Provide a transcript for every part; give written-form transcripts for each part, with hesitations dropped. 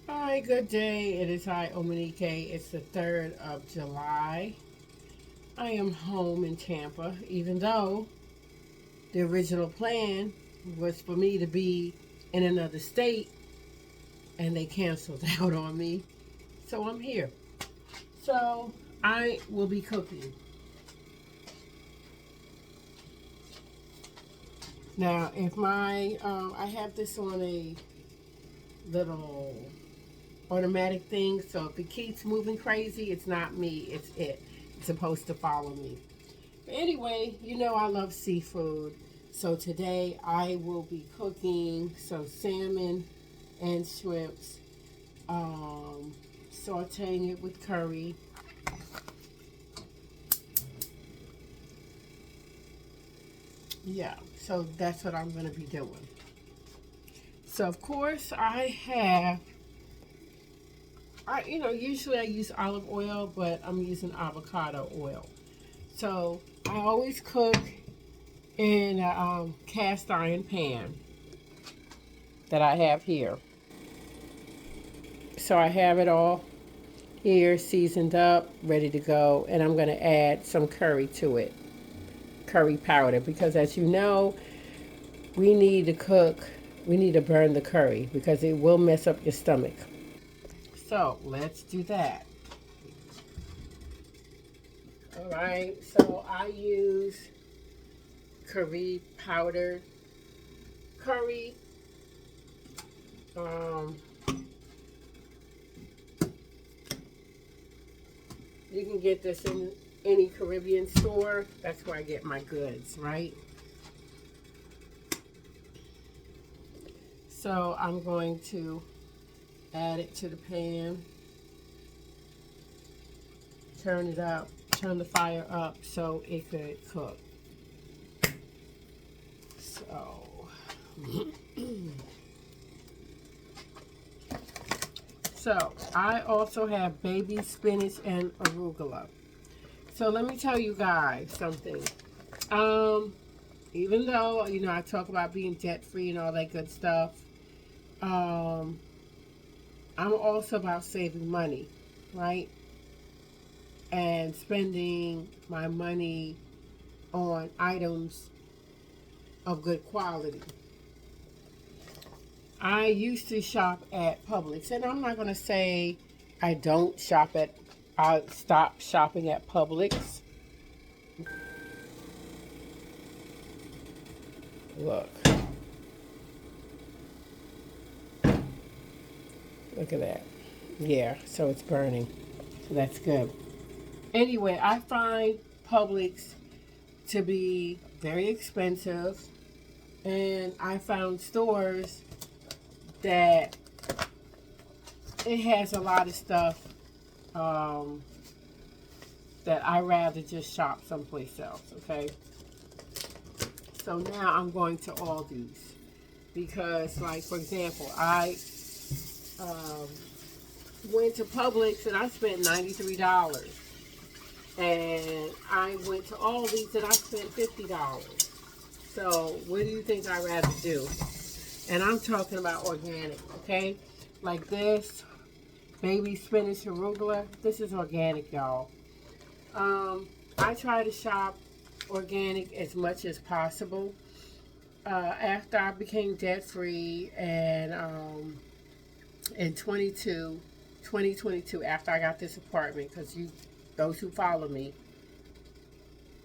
Hi, good day. It is I, O-MOW-KNEE-KAY. It's the 3rd of July. I am home in Tampa, even though the original plan was for me to be in another state and they canceled out on me. So I'm here. So I will be cooking. Now, if I have this on a little automatic thing, so if it keeps moving crazy, it's not me, it's it. It's supposed to follow me. Anyway, you know I love seafood. So today I will be cooking some salmon and shrimps, sauteing it with curry. Yeah, so that's what I'm going to be doing. So of course usually I use olive oil, but I'm using avocado oil. So I always cook in a cast iron pan that I have here. So I have it all here seasoned up, ready to go, and I'm going to add some curry to it, curry powder, because as you know, we need to cook, we need to burn the curry because it will mess up your stomach. So let's do that. All right, so I use curry powder, curry. Um, you can get this in any Caribbean store. That's where I get my goods, right? So I'm going to add it to the pan, turn it up, turn the fire up so it could cook. So, so I also have baby spinach and arugula. So let me tell you guys something. Um, Even though, I talk about being debt free and all that good stuff, um, I'm also about saving money, right? And spending my money on items of good quality. I used to shop at Publix, and I'm not going to say I stopped shopping at Publix. Look, look at that. Yeah, so it's burning. So that's good. Anyway, I find Publix to be very expensive, and I found stores that it has a lot of stuff um, that I rather just shop someplace else. Okay, so now I'm going to Aldi's because, like for example, I um, went to Publix and I spent $93, and I went to Aldi's and I spent $50. So what do you think I'd rather do? And I'm talking about organic, okay? Like this, baby spinach arugula. This is organic, y'all. I try to shop organic as much as possible. After I became debt free and in 2022, after I got this apartment, because those who follow me,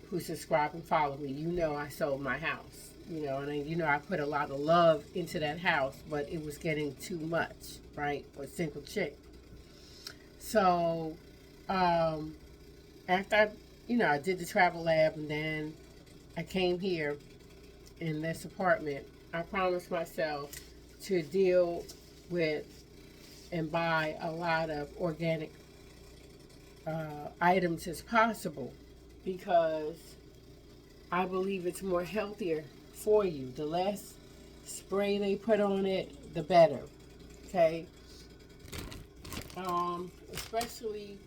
who subscribe and follow me, I sold my house. And I put a lot of love into that house, but it was getting too much, right? For a single chick. So, um, after I did the travel lab, and then I came here in this apartment, I promised myself to deal with and buy a lot of organic items as possible because I believe it's more healthier for you. The less spray they put on it, the better. Okay. Especially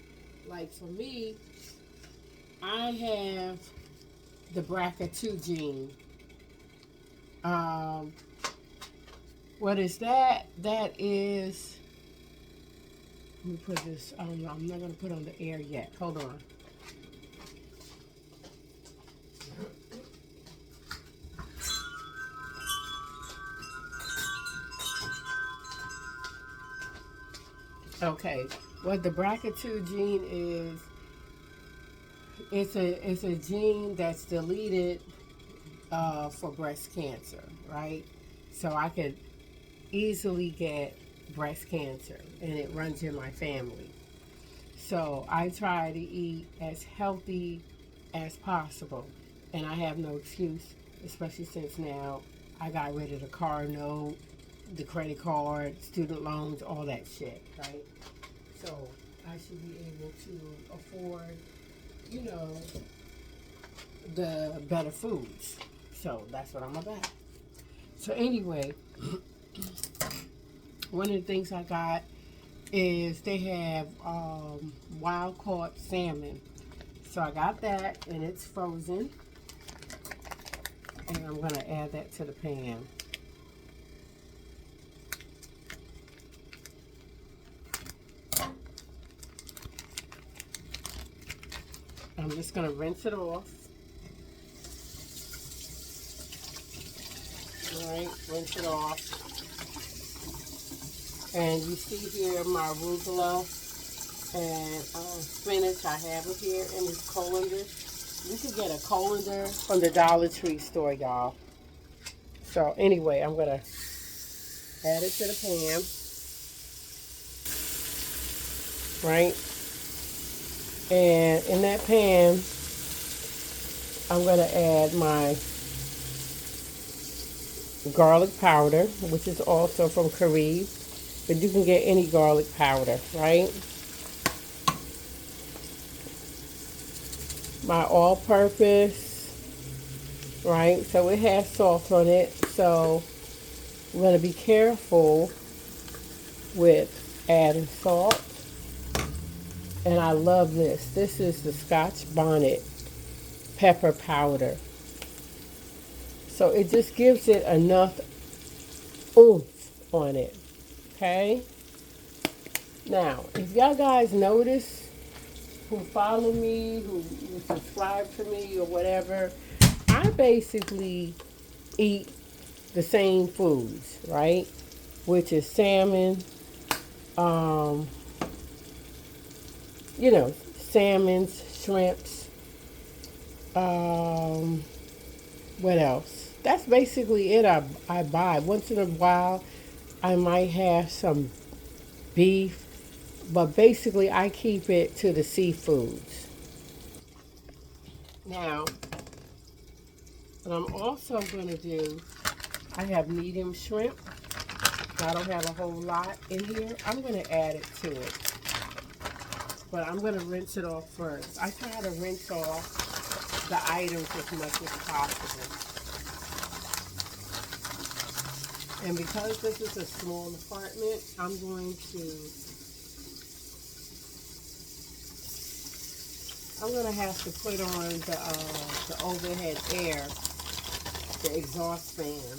like for me, I have the BRCA2 gene. Um, what is that? That is Let me put this, I'm not going to put on the air yet. Hold on. Okay, what the BRCA2 gene is, it's a gene that's deleted for breast cancer, right? So I could easily get breast cancer, and it runs in my family. So I try to eat as healthy as possible, and I have no excuse, especially since now I got rid of the car note, the credit card, student loans, all that shit, right? So I should be able to afford, you know, the better foods. So that's what I'm about. So anyway, one of the things I got is they have wild caught salmon. So I got that, and it's frozen. And I'm going to add that to the pan. I'm just going to rinse it off. Alright, rinse it off. And you see here my arugula and spinach. I have it here in this colander. You can get a colander from the Dollar Tree store, y'all. So anyway, I'm going to add it to the pan. Right? And in that pan, I'm going to add my garlic powder, which is also from Curry, but you can get any garlic powder, right? My all-purpose, right? So it has salt on it, so I'm going to be careful with adding salt. And I love this. This is the Scotch bonnet pepper powder. So it just gives it enough oomph on it. Okay? Now, if y'all guys notice, who follow me, who subscribe to me or whatever, I basically eat the same foods, right? Which is salmon, you know, salmons, shrimps, what else? That's basically it. I buy. Once in a while, I might have some beef, but basically I keep it to the seafoods. Now, what I'm also going to do, I have medium shrimp. I don't have a whole lot in here. I'm going to add it to it. But I'm going to rinse it off first. I try to rinse off the items as much as possible. And because this is a small apartment, I'm going to have to put on the overhead air, the exhaust fan,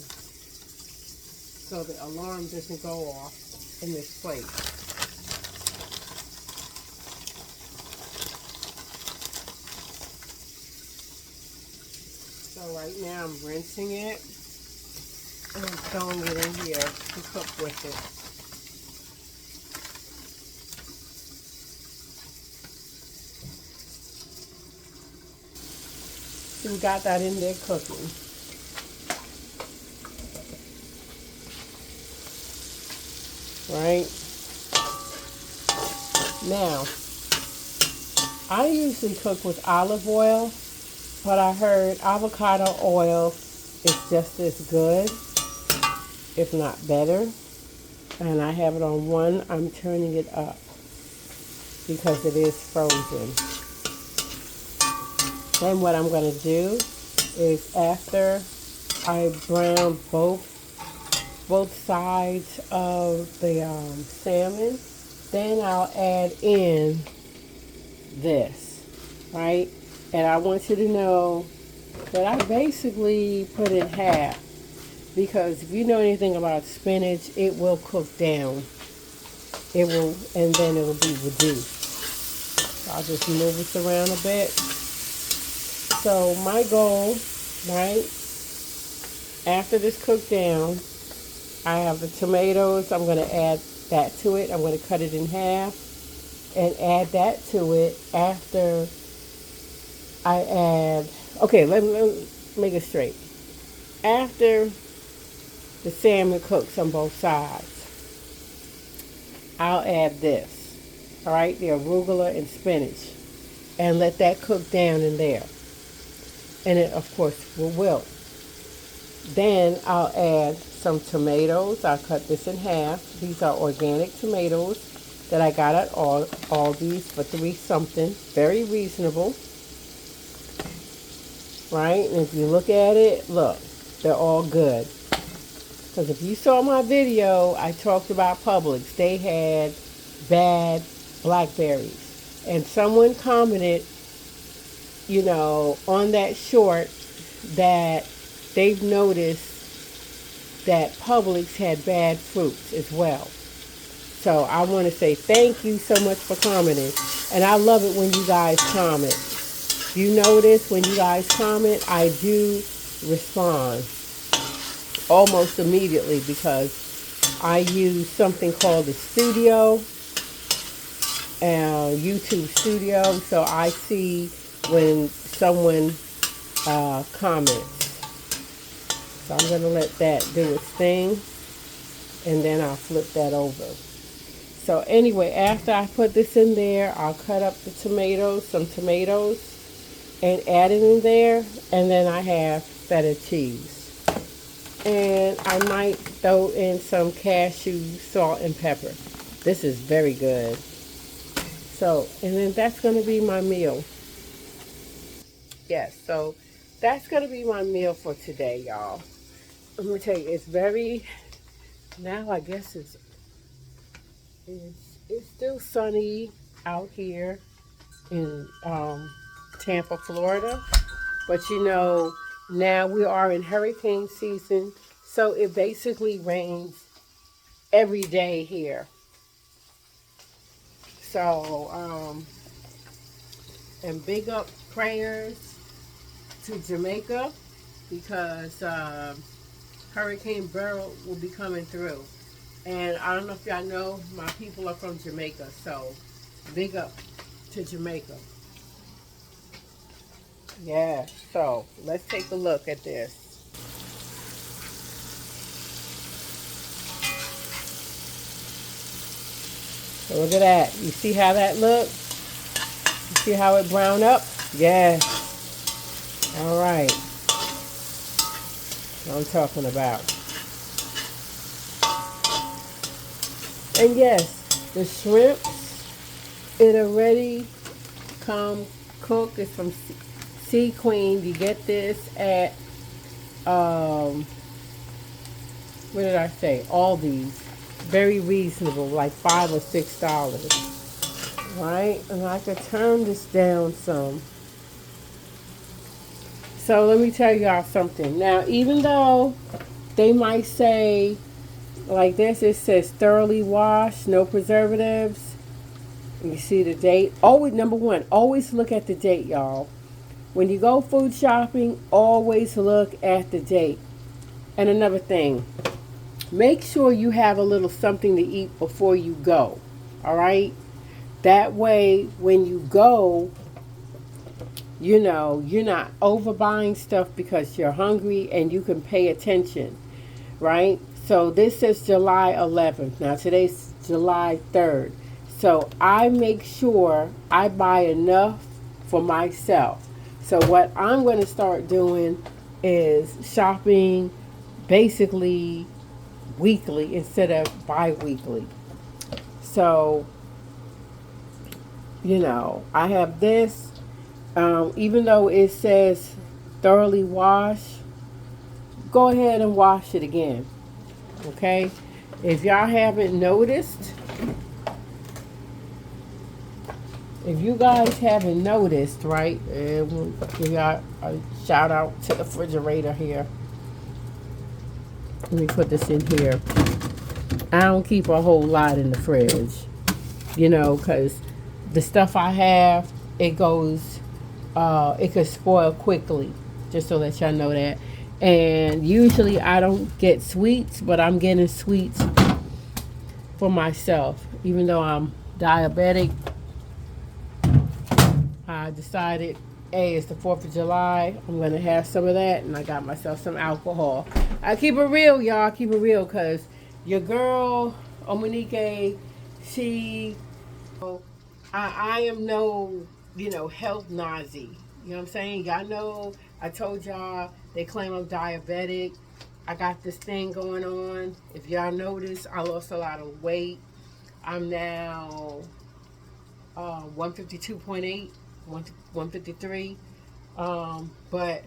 so the alarm doesn't go off in this place. So right now I'm rinsing it. And I'm throwing it in here to cook with it. So we got that in there cooking. Right? Now, I usually cook with olive oil, but I heard avocado oil is just as good, if not better. And I have it on one. I'm turning it up because it is frozen. Then what I'm going to do is, after I brown both sides of the salmon, then I'll add in this, right? And I want you to know that I basically put it half, because if you know anything about spinach, it will cook down. it will, and then it'll be reduced. So I'll just move this around a bit. So my goal, right, after this cooked down, I have the tomatoes. I'm going to add that to it. I'm going to cut it in half and add that to it after I add, okay, let me make it straight. After the salmon cooks on both sides, I'll add this, all right, the arugula and spinach, and let that cook down in there. And it, of course, will wilt. Then I'll add some tomatoes. I'll cut this in half. These are organic tomatoes that I got at Aldi's for $3 something. Very reasonable. Right? And if you look at it, look, they're all good. Because if you saw my video, I talked about Publix. They had bad blackberries. And someone commented, you know, on that short that they've noticed that Publix had bad fruits as well. So I want to say thank you so much for commenting. And I love it when you guys comment. You notice when you guys comment, I do respond almost immediately because I use something called the Studio, YouTube Studio. So I see when someone comments. So I'm going to let that do its thing, and then I'll flip that over. So anyway, after I put this in there, I'll cut up the tomatoes, some tomatoes, and add it in there, and then I have feta cheese. And I might throw in some cashew, salt, and pepper. This is very good. So, and then that's going to be my meal. Yes, so that's going to be my meal for today, y'all. I'm going to tell you, it's very, now I guess it's still sunny out here in Tampa, Florida. But you know, now we are in hurricane season, so it basically rains every day here. So, and big up prayers to Jamaica because Hurricane Beryl will be coming through. And I don't know if y'all know, my people are from Jamaica, so big up to Jamaica. Yeah, so let's take a look at this. So look at that. You see how that looks? You see how it brown up? Yeah. All right. What I'm talking about. And yes, the shrimps, it already come cooked. It's from Sea Queen. You get this at what did I say? Aldi's. Very reasonable, like $5 or $6. Right? And I could turn this down some. So let me tell y'all something. Now, even though they might say, like this, it says thoroughly washed, no preservatives. You see the date. Always, number one, always look at the date, y'all. When you go food shopping, always look at the date. And another thing, make sure you have a little something to eat before you go. All right? That way, when you go, you know, you're not overbuying stuff because you're hungry and you can pay attention, right? So this says July 11th. Now today's July 3rd. So I make sure I buy enough for myself. So what I'm going to start doing is shopping basically weekly instead of bi-weekly. So, you know, I have this. Even though it says thoroughly wash, go ahead and wash it again. Okay? If y'all haven't noticed, if you guys haven't noticed, right, we'll give y'all a shout out to the refrigerator here. Let me put this in here. I don't keep a whole lot in the fridge, you know, because the stuff I have, it goes, it could spoil quickly, just so that y'all know that. And usually I don't get sweets, but I'm getting sweets for myself. Even though I'm diabetic, I decided, hey, it's the 4th of July. I'm going to have some of that, and I got myself some alcohol. I keep it real, y'all. I keep it real, because your girl, O-MOW-KNEE-KAY, she, I am no, you know, health Nazi. You know what I'm saying? Y'all know, I told y'all, they claim I'm diabetic. I got this thing going on. If y'all notice, I lost a lot of weight. I'm now 152.8, 153. But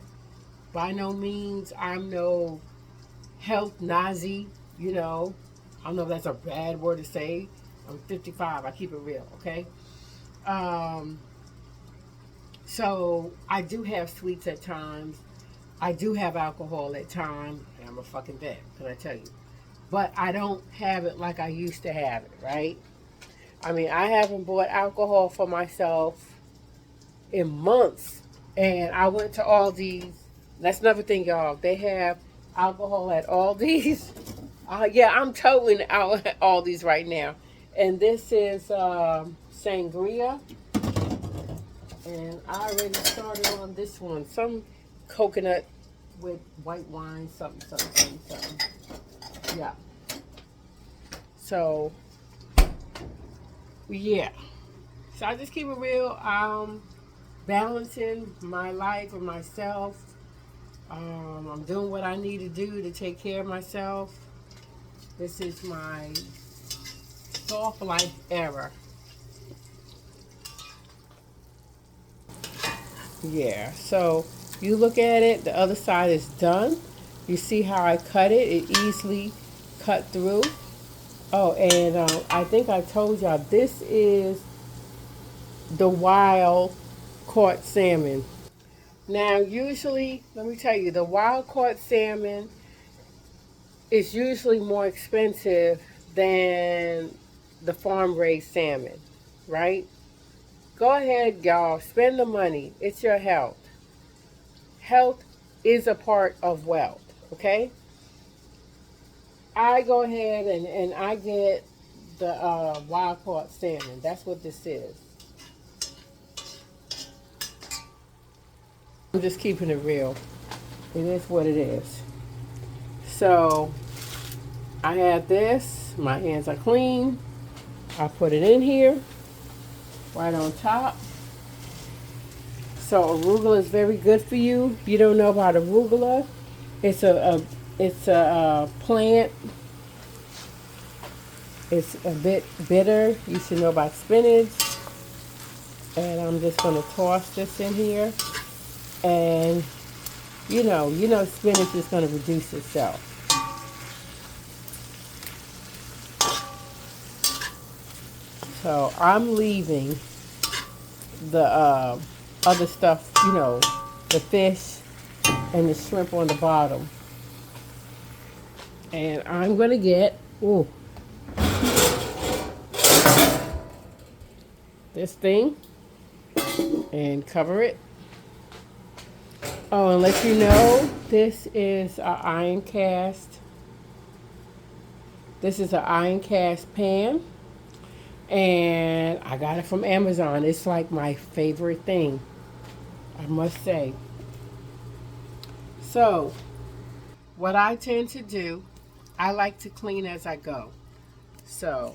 by no means, I'm no health Nazi, you know. I don't know if that's a bad word to say. I'm 55. I keep it real, okay? So I do have sweets at times. I do have alcohol at times. And I'm a fucking vet, can I tell you? But I don't have it like I used to have it, right? I mean, I haven't bought alcohol for myself in months. And I went to Aldi's. That's another thing, y'all. They have alcohol at Aldi's. Yeah, I'm toting out at Aldi's right now. And this is sangria. And I already started on this one. Some coconut with white wine, something. Yeah. So, yeah. So I just keep it real. Balancing my life and myself. I'm doing what I need to do to take care of myself. This is my soft life era. Yeah, so you look at it, the other side is done. You see how I cut it? It easily cut through. Oh, and I think I told y'all, this is the wild caught salmon. Now, usually, let me tell you, the wild caught salmon is usually more expensive than the farm raised salmon, right? Go ahead, y'all, spend the money. It's your health. Health is a part of wealth, okay? I go ahead and I get the wild caught salmon. That's what this is. I'm just keeping it real. It is what it is. So I have this. My hands are clean. I put it in here, right on top. So arugula is very good for you. If you don't know about arugula, it's a plant. It's a bit bitter. You should know about spinach. And I'm just going to toss this in here. And you know spinach is going to reduce itself. So I'm leaving the other stuff, you know, the fish and the shrimp on the bottom. And I'm going to get, this thing and cover it. Oh, and let you know, this is an iron cast. This is an iron cast pan. And I got it from Amazon. It's like my favorite thing, I must say. So, what I tend to do, I like to clean as I go. So,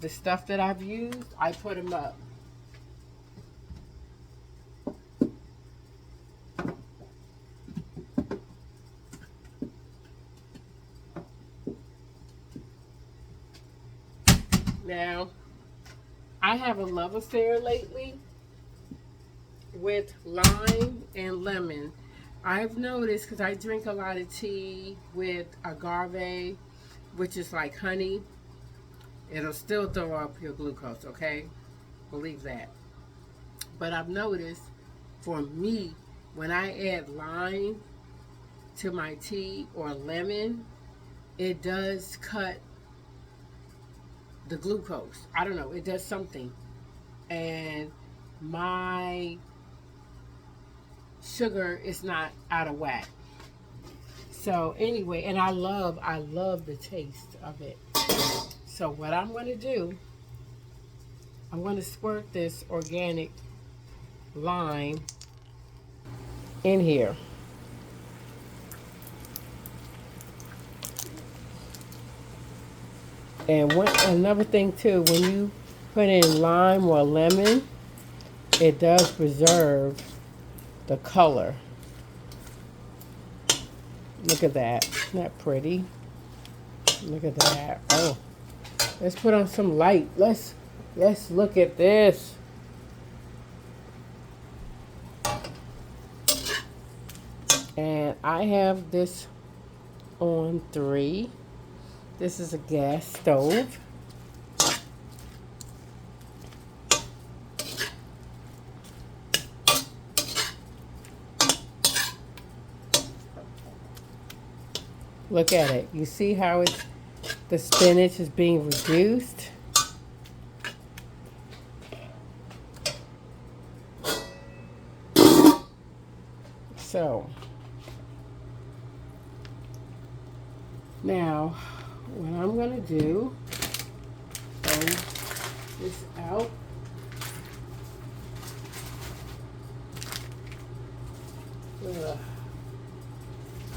the stuff that I've used, I put them up. Now, I have a love affair lately with lime and lemon. I've noticed, because I drink a lot of tea with agave, which is like honey. It'll still throw up your glucose, okay? Believe that. But I've noticed, for me, when I add lime to my tea or lemon, it does cut the glucose. I don't know. It does something. And my sugar is not out of whack. So anyway, and I love the taste of it. So what I'm going to do, I'm going to squirt this organic lime in here. And another thing too, when you put in lime or lemon, it does preserve the color. Look at that. Isn't that pretty? Look at that. Oh, let's put on some light. Let's look at this. And I have this on 3. This is a gas stove. Look at it. You see how the spinach is being reduced? So, now, what I'm going to do, throw this out. Ugh.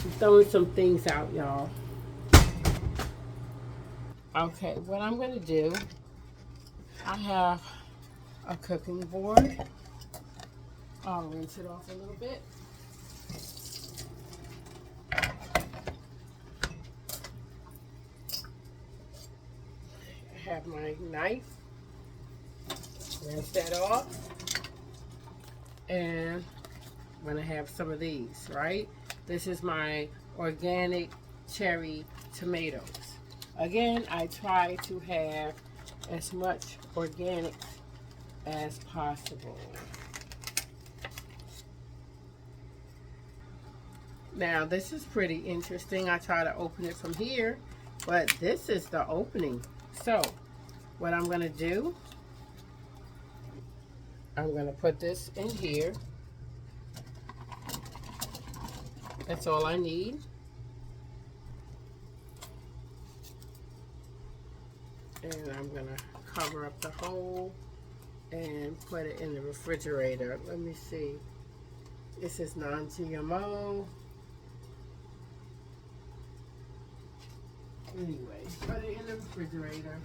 I'm throwing some things out, y'all. Okay, what I'm going to do, I have a cooking board. I'll rinse it off a little bit. I have my knife. Rinse that off. And I'm going to have some of these, right? This is my organic cherry tomatoes. Again, I try to have as much organic as possible. Now, this is pretty interesting. I try to open it from here, but this is the opening. So, what I'm going to do, I'm going to put this in here. That's all I need. And I'm going to cover up the hole and put it in the refrigerator. Let me see. This is non-GMO. Anyway, put it in the refrigerator.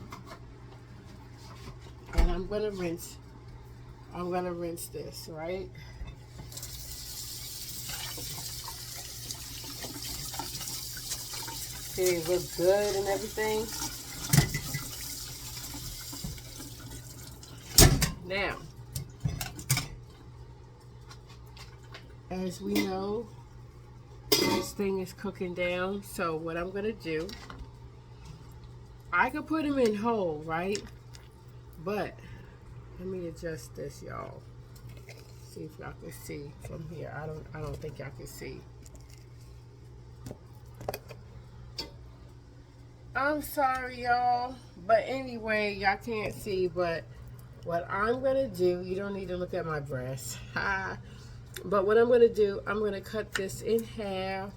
And I'm going to rinse this, right? See, it looks good and everything. Now, as we know, this thing is cooking down. So what I'm going to do, I could put them in whole, right? But let me adjust this, y'all. See if y'all can see from here. I don't think y'all can see. I'm sorry, y'all. But anyway, y'all can't see. But what I'm going to do, you don't need to look at my breast. But what I'm going to do, I'm going to cut this in half.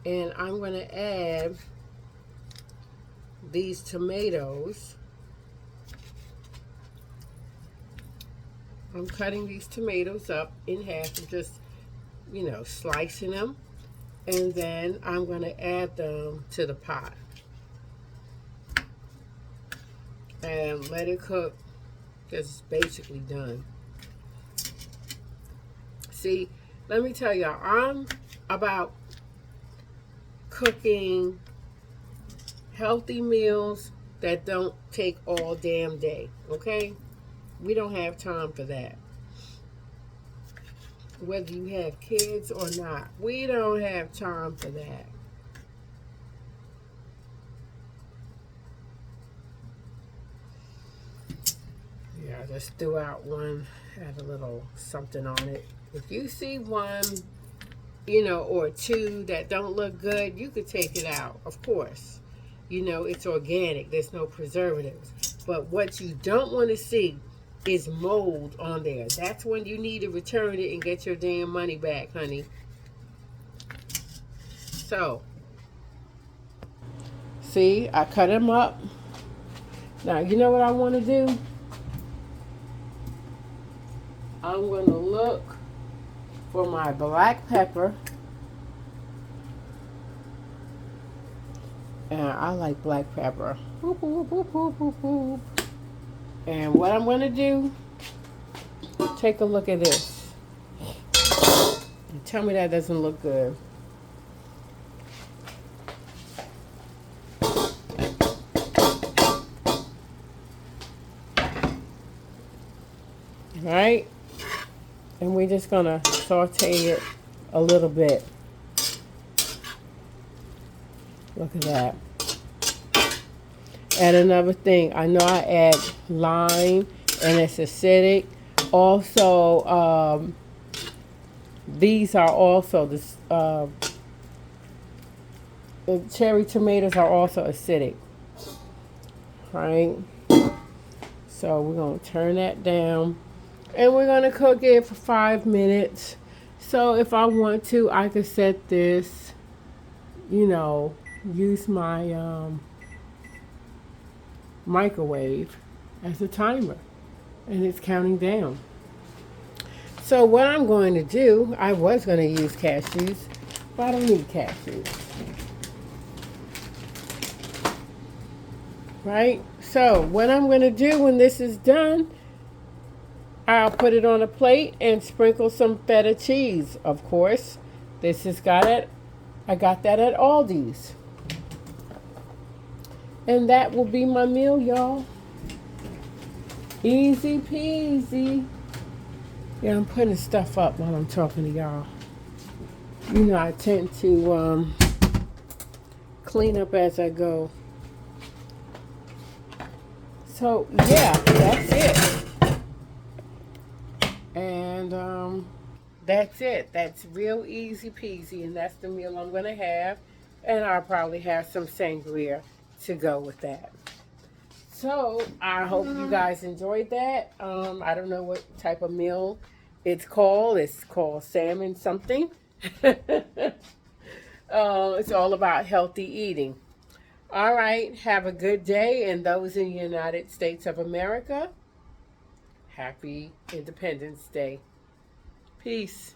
And I'm going to add these tomatoes. I'm cutting these tomatoes up in half and just, slicing them. And then I'm going to add them to the pot. And let it cook because it's basically done. See, let me tell y'all, I'm about cooking healthy meals that don't take all damn day, okay? We don't have time for that. Whether you have kids or not, we don't have time for that. Yeah, I just threw out one, had a little something on it. If you see one, or two that don't look good, you could take it out, of course. you know, it's organic. There's no preservatives. But what you don't want to see is mold on there. That's when you need to return it and get your damn money back, honey. So, see, I cut them up. Now, you know what I want to do? I'm going to look for my black pepper. And I like black pepper. Boop, boop, boop, boop, boop, boop. And what I'm going to do, take a look at this. And tell me that doesn't look good. Right? And we're just going to saute it a little bit. Look at that. And another thing, I know I add lime and it's acidic. Also, these are also, the cherry tomatoes are also acidic. Right? So we're going to turn that down. And we're going to cook it for 5 minutes. So if I want to, I could set this, you know, use my microwave as a timer. And it's counting down. So what I'm going to do, I was going to use cashews, but I don't need cashews. Right? So what I'm going to do when this is done, I'll put it on a plate and sprinkle some feta cheese, of course. This has got it. I got that at Aldi's. And that will be my meal, y'all. Easy peasy. Yeah, I'm putting stuff up while I'm talking to y'all. You know, I tend to clean up as I go. So, yeah, that's it. And that's it. That's real easy peasy. And that's the meal I'm going to have. And I'll probably have some sangria to go with that. So, I hope you guys enjoyed that. I don't know what type of meal it's called. It's called salmon something. It's all about healthy eating. All right. Have a good day. And those in the United States of America, happy Independence Day. Peace.